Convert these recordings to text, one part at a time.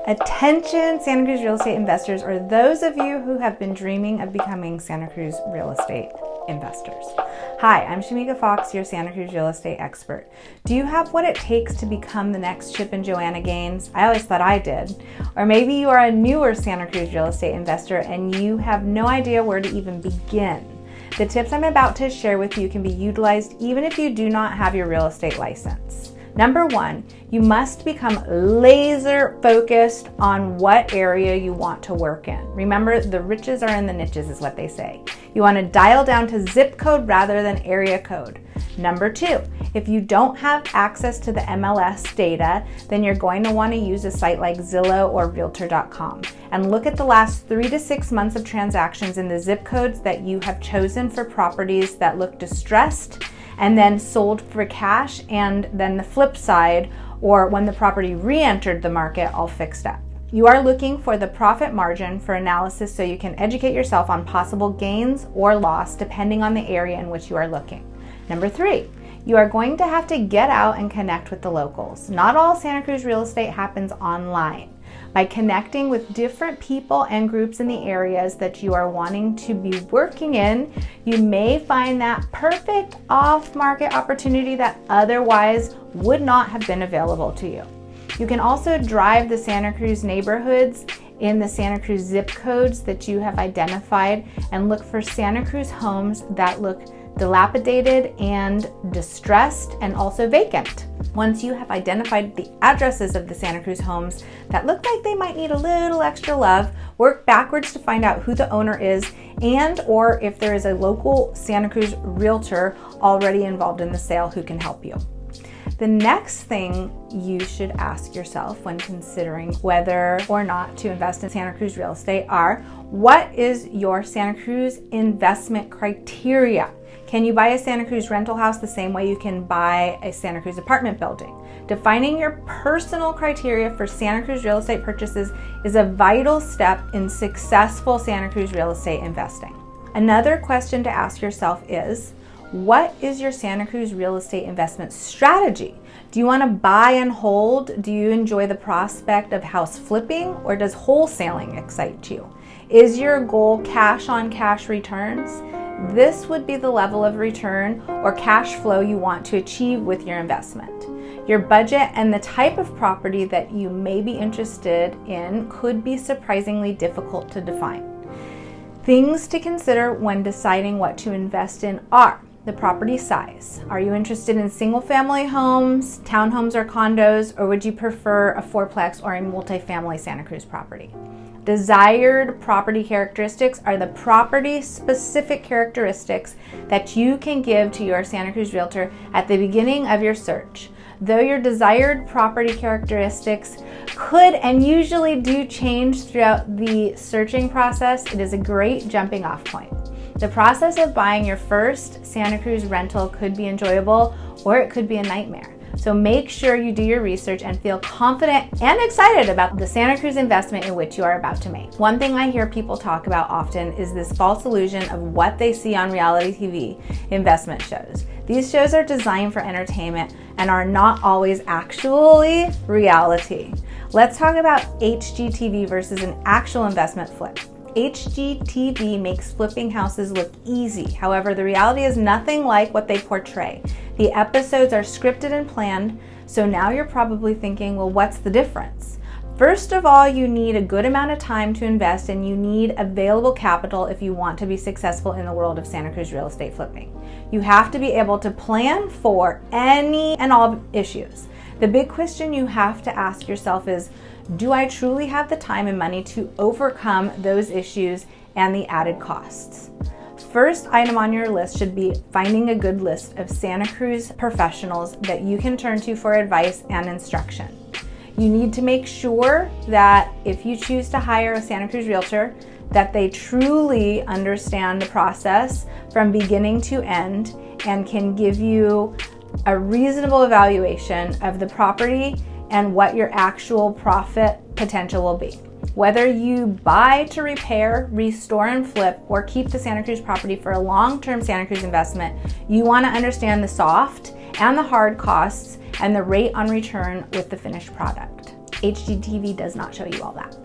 Attention Santa Cruz real estate investors, or those of you who have been dreaming of becoming Santa Cruz real estate investors. Hi, I'm Shemeika Fox, your Santa Cruz real estate expert. Do you have what it takes to become the next Chip and Joanna Gaines? I always thought I did. Or maybe you are a newer Santa Cruz real estate investor and you have no idea where to even begin. The tips I'm about to share with you can be utilized even if you do not have your real estate license. Number one, you must become laser focused on what area you want to work in. Remember, the riches are in the niches is what they say. You want to dial down to zip code rather than area code. Number two, if you don't have access to the MLS data, then you're going to want to use a site like Zillow or reentered.com and look at the last 3 to 6 months of transactions in the zip codes that you have chosen for properties that look distressed and then sold for cash, and then the flip side, or when the property re-entered the market all fixed up. You are looking for the profit margin for analysis so you can educate yourself on possible gains or loss depending on the area in which you are looking. Number three, you are going to have to get out and connect with the locals. Not all Santa Cruz real estate happens online. By connecting with different people and groups in the areas that you are wanting to be working in, you may find that perfect off-market opportunity that otherwise would not have been available to you. You can also drive the Santa Cruz neighborhoods in the Santa Cruz zip codes that you have identified and look for Santa Cruz homes that look dilapidated and distressed and also vacant. Once you have identified the addresses of the Santa Cruz homes that look like they might need a little extra love, work backwards to find out who the owner is and or if there is a local Santa Cruz realtor already involved in the sale who can help you. The next thing you should ask yourself when considering whether or not to invest in Santa Cruz real estate are, what is your Santa Cruz investment criteria? Can you buy a Santa Cruz rental house the same way you can buy a Santa Cruz apartment building? Defining your personal criteria for Santa Cruz real estate purchases is a vital step in successful Santa Cruz real estate investing. Another question to ask yourself is, what is your Santa Cruz real estate investment strategy? Do you want to buy and hold? Do you enjoy the prospect of house flipping, or does wholesaling excite you? Is your goal cash on cash returns? This would be the level of return or cash flow you want to achieve with your investment. Your budget and the type of property that you may be interested in could be surprisingly difficult to define. Things to consider when deciding what to invest in are the property size. Are you interested in single-family homes, townhomes, or condos, or would you prefer a fourplex or a multifamily Santa Cruz property? Desired property characteristics are the property-specific characteristics that you can give to your Santa Cruz realtor at the beginning of your search. Though your desired property characteristics could and usually do change throughout the searching process, it is a great jumping off point. The process of buying your first Santa Cruz rental could be enjoyable, or it could be a nightmare. So make sure you do your research and feel confident and excited about the Santa Cruz investment in which you are about to make. One thing I hear people talk about often is this false illusion of what they see on reality TV investment shows. These shows are designed for entertainment and are not always actually reality. Let's talk about HGTV versus an actual investment flip. HGTV makes flipping houses look easy. However, the reality is nothing like what they portray. The episodes are scripted and planned, so now you're probably thinking, well, what's the difference? First of all, you need a good amount of time to invest, and you need available capital if you want to be successful in the world of Santa Cruz real estate flipping. You have to be able to plan for any and all issues. The big question you have to ask yourself is, do I truly have the time and money to overcome those issues and the added costs? First item on your list should be finding a good list of Santa Cruz professionals that you can turn to for advice and instruction. You need to make sure that if you choose to hire a Santa Cruz realtor, that they truly understand the process from beginning to end and can give you a reasonable evaluation of the property and what your actual profit potential will be. Whether you buy to repair, restore, and flip, or keep the Santa Cruz property for a long-term Santa Cruz investment, you want to understand the soft and the hard costs and the rate on return with the finished product. HGTV does not show you all that.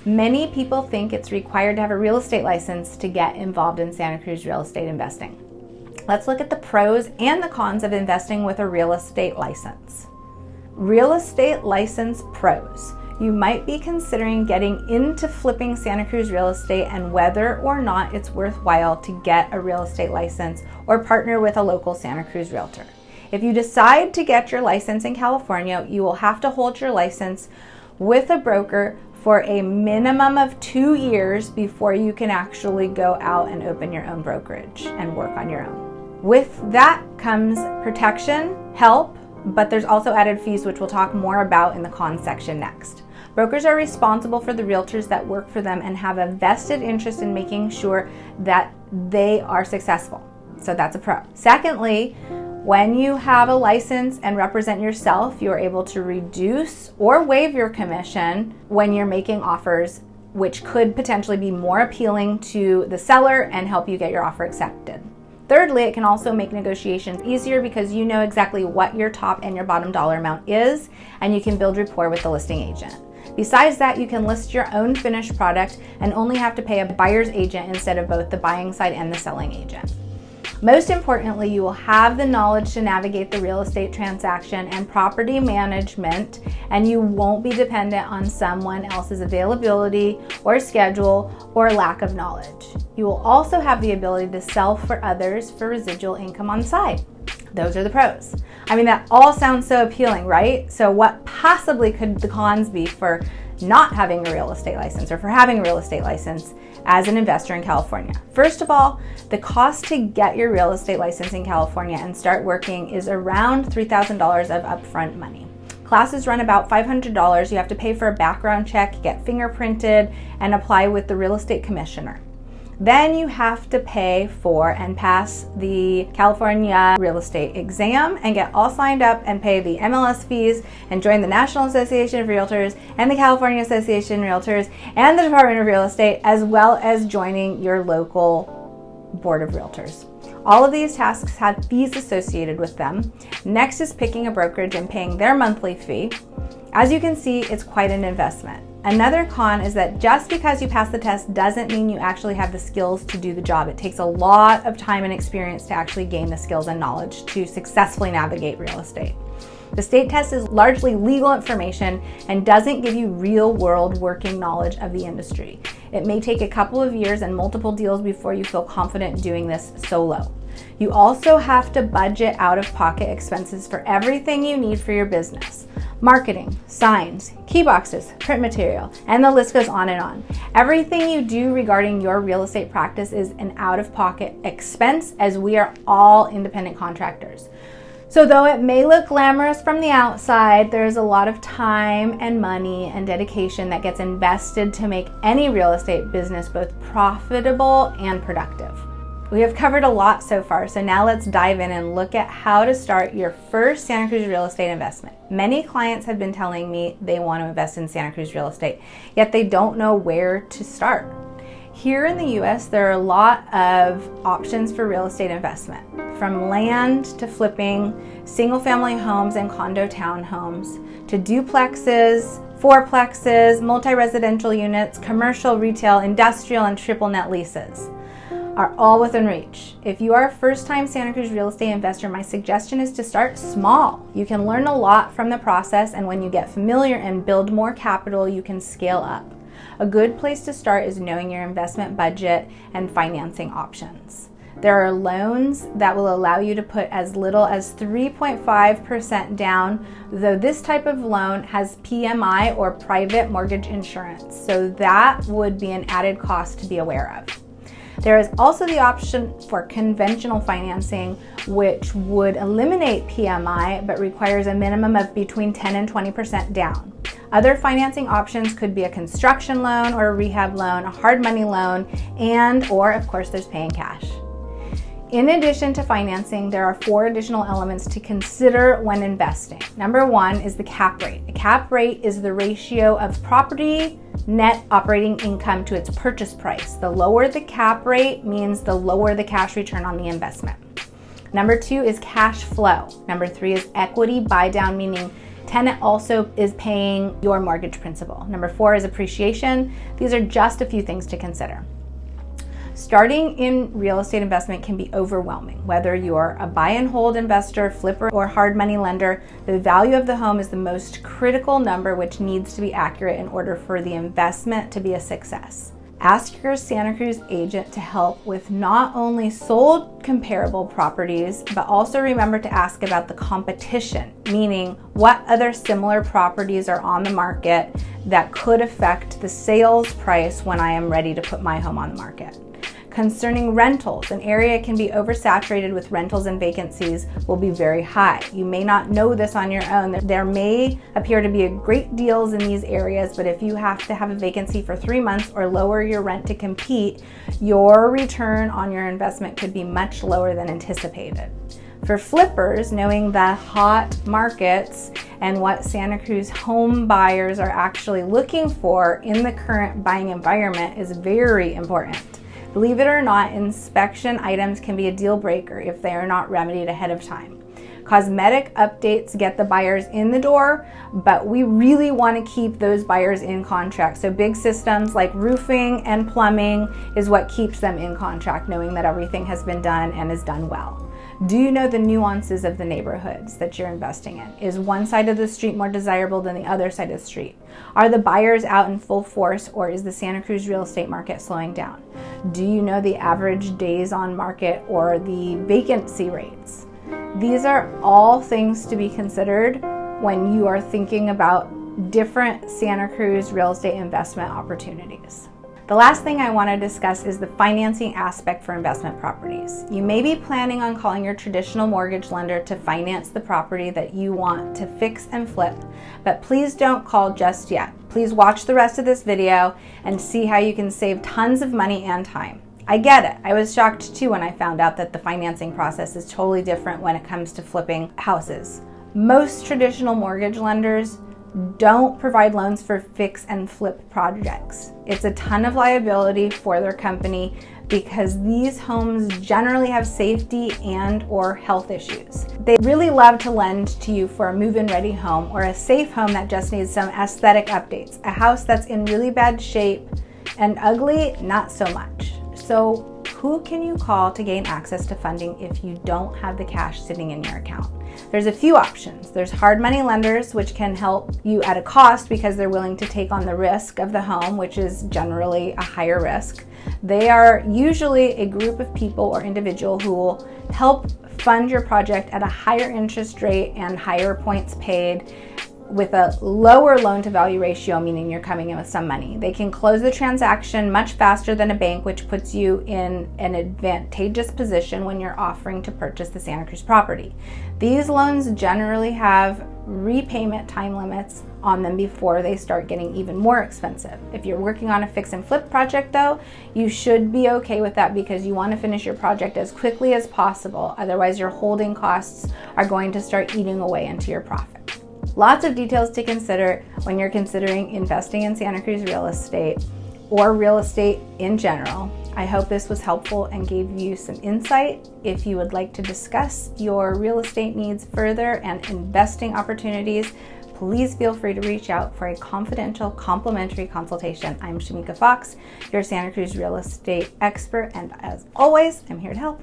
Many people think it's required to have a real estate license to get involved in Santa Cruz real estate investing. Let's look at the pros and the cons of investing with a real estate license. Real estate license pros. You might be considering getting into flipping Santa Cruz real estate and whether or not it's worthwhile to get a real estate license or partner with a local Santa Cruz realtor. If you decide to get your license in California, you will have to hold your license with a broker for a minimum of 2 years before you can actually go out and open your own brokerage and work on your own. With that comes protection, help, but there's also added fees, which we'll talk more about in the cons section next. Brokers are responsible for the realtors that work for them and have a vested interest in making sure that they are successful. So that's a pro. Secondly, when you have a license and represent yourself, you are able to reduce or waive your commission when you're making offers, which could potentially be more appealing to the seller and help you get your offer accepted. Thirdly, it can also make negotiations easier because you know exactly what your top and your bottom dollar amount is, and you can build rapport with the listing agent. Besides that, you can list your own finished product and only have to pay a buyer's agent instead of both the buying side and the selling agent. Most importantly, you will have the knowledge to navigate the real estate transaction and property management, and you won't be dependent on someone else's availability or schedule or lack of knowledge. You will also have the ability to sell for others for residual income on the side. Those are the pros. I mean, that all sounds so appealing, right? So what possibly could the cons be for not having a real estate license or for having a real estate license as an investor in California? First of all, the cost to get your real estate license in California and start working is around $3,000 of upfront money. Classes run about $500. You have to pay for a background check, get fingerprinted, and apply with the real estate commissioner. Then you have to pay for and pass the California real estate exam and get all signed up and pay the MLS fees and join the National Association of Realtors and the California Association of Realtors and the Department of Real Estate, as well as joining your local board of realtors. All of these tasks have fees associated with them. Next is picking a brokerage and paying their monthly fee. As you can see, it's quite an investment. Another con is that just because you pass the test doesn't mean you actually have the skills to do the job. It takes a lot of time and experience to actually gain the skills and knowledge to successfully navigate real estate. The state test is largely legal information and doesn't give you real-world working knowledge of the industry. It may take a couple of years and multiple deals before you feel confident doing this solo. You also have to budget out-of-pocket expenses for everything you need for your business. Marketing, signs, key boxes, print material, and the list goes on and on. Everything you do regarding your real estate practice is an out-of-pocket expense, as we are all independent contractors. So though it may look glamorous from the outside, there's a lot of time and money and dedication that gets invested to make any real estate business both profitable and productive. We have covered a lot so far, so now let's dive in and look at how to start your first Santa Cruz real estate investment. Many clients have been telling me they want to invest in Santa Cruz real estate, yet they don't know where to start. Here in the US, there are a lot of options for real estate investment, from land to flipping, single-family homes and condo townhomes, to duplexes, fourplexes, multi-residential units, commercial, retail, industrial, and triple net leases are all within reach. If you are a first-time Santa Cruz real estate investor, my suggestion is to start small. You can learn a lot from the process, and when you get familiar and build more capital, you can scale up. A good place to start is knowing your investment budget and financing options. There are loans that will allow you to put as little as 3.5% down, though this type of loan has PMI or private mortgage insurance, so that would be an added cost to be aware of. There is also the option for conventional financing, which would eliminate PMI but requires a minimum of between 10 and 20% down. Other financing options could be a construction loan or a rehab loan, a hard money loan, or of course there's paying cash. In addition to financing, there are 4 additional elements to consider when investing. Number 1 is the cap rate. A cap rate is the ratio of property net operating income to its purchase price. The lower the cap rate means the lower the cash return on the investment. Number 2 is cash flow. Number 3 is equity buy down, meaning Tenant also is paying your mortgage principal. Number 4 is appreciation. These are just a few things to consider. Starting in real estate investment can be overwhelming. Whether you're a buy and hold investor, flipper, or hard money lender, the value of the home is the most critical number which needs to be accurate in order for the investment to be a success. Ask your Santa Cruz agent to help with not only sold comparable properties, but also remember to ask about the competition, meaning what other similar properties are on the market that could affect the sales price when I am ready to put my home on the market. Concerning rentals, an area can be oversaturated with rentals and vacancies will be very high. You may not know this on your own. There may appear to be great deals in these areas, but if you have to have a vacancy for 3 months or lower your rent to compete, your return on your investment could be much lower than anticipated. For flippers, knowing the hot markets and what Santa Cruz home buyers are actually looking for in the current buying environment is very important. Believe it or not, inspection items can be a deal breaker if they are not remedied ahead of time. Cosmetic updates get the buyers in the door, but we really want to keep those buyers in contract. So big systems like roofing and plumbing is what keeps them in contract, knowing that everything has been done and is done well. Do you know the nuances of the neighborhoods that you're investing in? Is one side of the street more desirable than the other side of the street? Are the buyers out in full force, or is the Santa Cruz real estate market slowing down? Do you know the average days on market or the vacancy rates? These are all things to be considered when you are thinking about different Santa Cruz real estate investment opportunities. The last thing I want to discuss is the financing aspect for investment properties. You may be planning on calling your traditional mortgage lender to finance the property that you want to fix and flip, but please don't call just yet. Please watch the rest of this video and see how you can save tons of money and time. I get it. I was shocked too when I found out that the financing process is totally different when it comes to flipping houses. Most traditional mortgage lenders don't provide loans for fix and flip projects. It's a ton of liability for their company because these homes generally have safety and or health issues. They really love to lend to you for a move-in ready home or a safe home that just needs some aesthetic updates. A house that's in really bad shape and ugly, not so much. So who can you call to gain access to funding if you don't have the cash sitting in your account? There's a few options. There's hard money lenders, which can help you at a cost because they're willing to take on the risk of the home, which is generally a higher risk. They are usually a group of people or individual who will help fund your project at a higher interest rate and higher points paid with a lower loan to value ratio, meaning you're coming in with some money. They can close the transaction much faster than a bank, which puts you in an advantageous position when you're offering to purchase the Santa Cruz property. These loans generally have repayment time limits on them before they start getting even more expensive. If you're working on a fix and flip project though, you should be okay with that because you want to finish your project as quickly as possible. Otherwise, your holding costs are going to start eating away into your profit. Lots of details to consider when you're considering investing in Santa Cruz real estate or real estate in general. I hope this was helpful and gave you some insight. If you would like to discuss your real estate needs further and investing opportunities, please feel free to reach out for a confidential, complimentary consultation. I'm Shemeika Fox, your Santa Cruz real estate expert, and as always, I'm here to help.